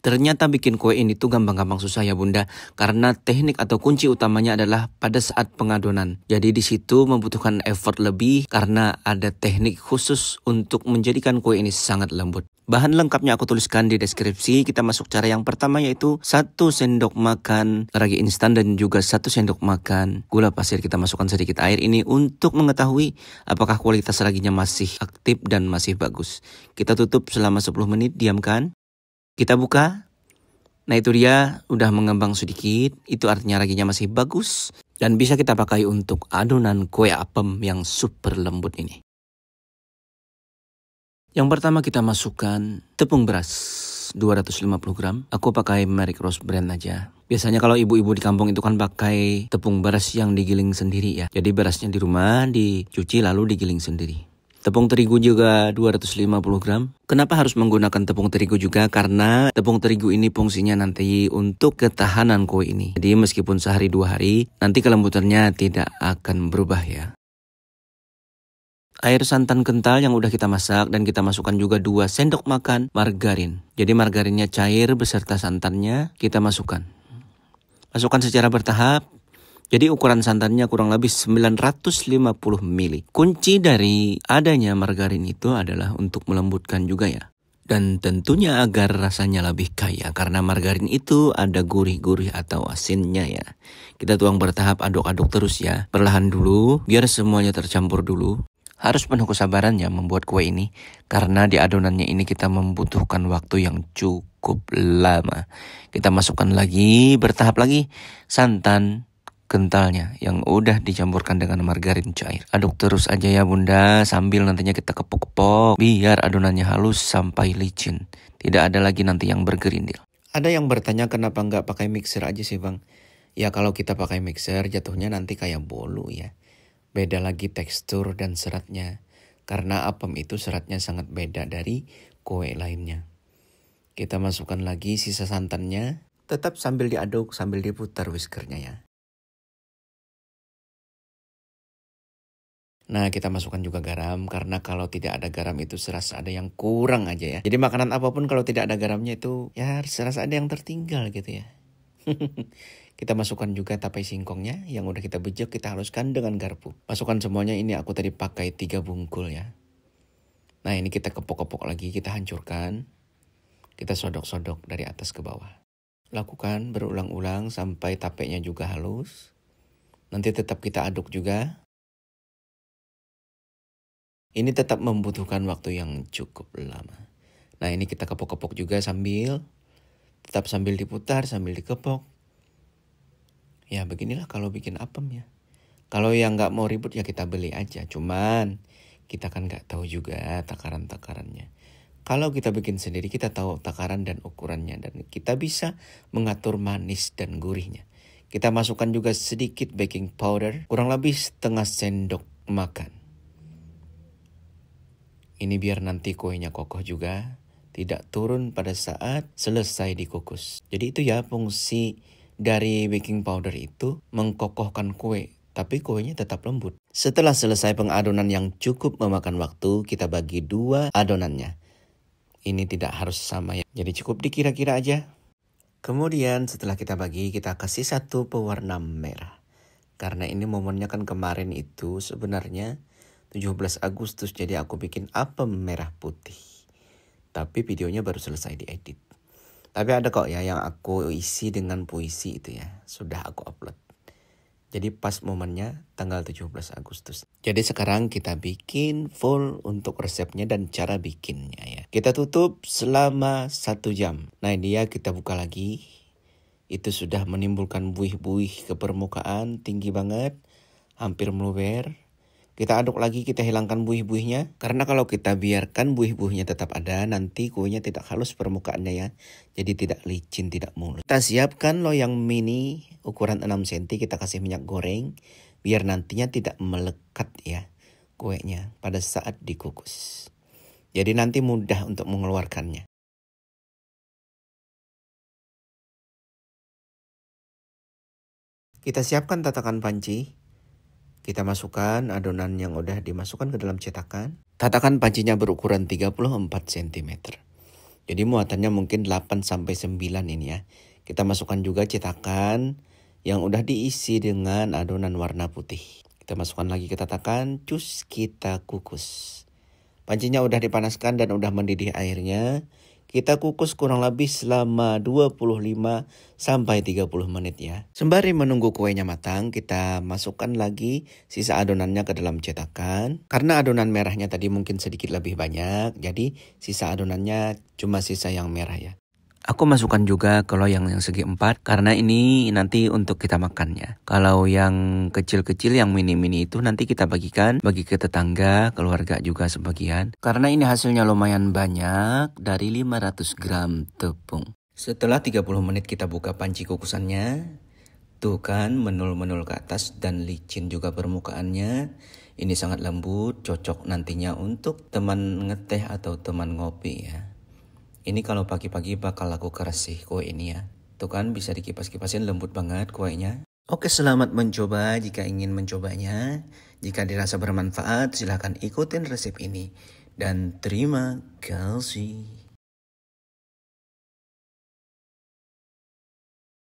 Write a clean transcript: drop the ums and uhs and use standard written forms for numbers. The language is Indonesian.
Ternyata bikin kue ini tuh gampang-gampang susah ya bunda, karena teknik atau kunci utamanya adalah pada saat pengadonan. Jadi di situ membutuhkan effort lebih karena ada teknik khusus untuk menjadikan kue ini sangat lembut. Bahan lengkapnya aku tuliskan di deskripsi. Kita masuk cara yang pertama yaitu 1 sendok makan ragi instan dan juga 1 sendok makan gula pasir. Kita masukkan sedikit air ini untuk mengetahui apakah kualitas raginya masih aktif dan masih bagus. Kita tutup selama 10 menit, diamkan. Kita buka. Nah itu dia udah mengembang sedikit. Itu artinya raginya masih bagus. Dan bisa kita pakai untuk adonan kue apem yang super lembut ini. Yang pertama kita masukkan tepung beras 250 gram. Aku pakai merek Rose Brand aja. Biasanya kalau ibu-ibu di kampung itu kan pakai tepung beras yang digiling sendiri ya. Jadi berasnya di rumah dicuci lalu digiling sendiri. Tepung terigu juga 250 gram. Kenapa harus menggunakan tepung terigu juga? Karena tepung terigu ini fungsinya nanti untuk ketahanan kue ini. Jadi meskipun sehari 2 hari, nanti kelembutannya tidak akan berubah ya. Air santan kental yang udah kita masak dan kita masukkan juga 2 sendok makan margarin. Jadi margarinnya cair beserta santannya kita masukkan. Masukkan secara bertahap. Jadi ukuran santannya kurang lebih 950 ml. Kunci dari adanya margarin itu adalah untuk melembutkan juga ya. Dan tentunya agar rasanya lebih kaya karena margarin itu ada gurih-gurih atau asinnya ya. Kita tuang bertahap, aduk-aduk terus ya. Perlahan dulu biar semuanya tercampur dulu. Harus penuh kesabaran ya membuat kue ini. Karena di adonannya ini kita membutuhkan waktu yang cukup lama. Kita masukkan lagi, bertahap lagi santan kentalnya yang udah dicampurkan dengan margarin cair. Aduk terus aja ya bunda sambil nantinya kita kepok-kepok biar adonannya halus sampai licin. Tidak ada lagi nanti yang bergerindil. Ada yang bertanya kenapa nggak pakai mixer aja sih bang? Ya kalau kita pakai mixer jatuhnya nanti kayak bolu ya. Beda lagi tekstur dan seratnya. Karena apem itu seratnya sangat beda dari kue lainnya. Kita masukkan lagi sisa santannya. Tetap sambil diaduk sambil diputar whiskernya ya. Nah kita masukkan juga garam karena kalau tidak ada garam itu serasa ada yang kurang aja ya. Jadi makanan apapun kalau tidak ada garamnya itu ya serasa ada yang tertinggal gitu ya. Kita masukkan juga tapai singkongnya yang udah kita bejek, kita haluskan dengan garpu. Masukkan semuanya, ini aku tadi pakai 3 bungkul ya. Nah ini kita kepok-kepok lagi, kita hancurkan. Kita sodok-sodok dari atas ke bawah. Lakukan berulang-ulang sampai tapenya juga halus. Nanti tetap kita aduk juga. Ini tetap membutuhkan waktu yang cukup lama. Nah ini kita kepok-kepok juga tetap sambil diputar, sambil dikepok. Ya beginilah kalau bikin apem ya. Kalau yang nggak mau ribut ya kita beli aja. Cuman kita kan nggak tahu juga takaran-takarannya. Kalau kita bikin sendiri kita tahu takaran dan ukurannya. Dan kita bisa mengatur manis dan gurihnya. Kita masukkan juga sedikit baking powder. Kurang lebih setengah sendok makan. Ini biar nanti kuenya kokoh juga, tidak turun pada saat selesai dikukus. Jadi itu ya fungsi dari baking powder itu mengkokohkan kue, tapi kuenya tetap lembut. Setelah selesai pengadonan yang cukup memakan waktu, kita bagi 2 adonannya. Ini tidak harus sama ya, jadi cukup dikira-kira aja. Kemudian setelah kita bagi, kita kasih 1 pewarna merah. Karena ini momennya kan kemarin itu sebenarnya 17 Agustus, jadi aku bikin apem merah putih. Tapi videonya baru selesai diedit. Tapi ada kok ya yang aku isi dengan puisi itu ya. Sudah aku upload. Jadi pas momennya tanggal 17 Agustus. Jadi sekarang kita bikin full untuk resepnya dan cara bikinnya ya. Kita tutup selama 1 jam. Nah dia kita buka lagi. Itu sudah menimbulkan buih-buih ke permukaan tinggi banget. Hampir meluber. Kita aduk lagi, kita hilangkan buih-buihnya. Karena kalau kita biarkan buih-buihnya tetap ada, nanti kuenya tidak halus permukaannya ya. Jadi tidak licin, tidak mulus. Kita siapkan loyang mini ukuran 6 cm, kita kasih minyak goreng. Biar nantinya tidak melekat ya kuenya pada saat dikukus. Jadi nanti mudah untuk mengeluarkannya. Kita siapkan tatakan panci. Kita masukkan adonan yang udah dimasukkan ke dalam cetakan. Tatakan pancinya berukuran 34 cm. Jadi muatannya mungkin 8 sampai 9 ini ya. Kita masukkan juga cetakan yang udah diisi dengan adonan warna putih. Kita masukkan lagi ke tatakan, cus kita kukus. Pancinya udah dipanaskan dan udah mendidih airnya. Kita kukus kurang lebih selama 25 sampai 30 menit ya. Sembari menunggu kuenya matang, kita masukkan lagi sisa adonannya ke dalam cetakan. Karena adonan merahnya tadi mungkin sedikit lebih banyak, jadi sisa adonannya cuma sisa yang merah ya. Aku masukkan juga ke loyang yang segi 4 karena ini nanti untuk kita makannya. Kalau yang kecil-kecil yang mini-mini itu nanti kita bagi ke tetangga, keluarga juga sebagian. Karena ini hasilnya lumayan banyak dari 500 gram tepung. Setelah 30 menit kita buka panci kukusannya. Tuh kan menul-menul ke atas dan licin juga permukaannya. Ini sangat lembut, cocok nantinya untuk teman ngeteh atau teman ngopi ya. Ini kalau pagi-pagi bakal aku keras sih kue ini ya. Tuh kan bisa dikipas-kipasin lembut banget kuenya. Oke, selamat mencoba jika ingin mencobanya. Jika dirasa bermanfaat silahkan ikutin resep ini. Dan terima kasih.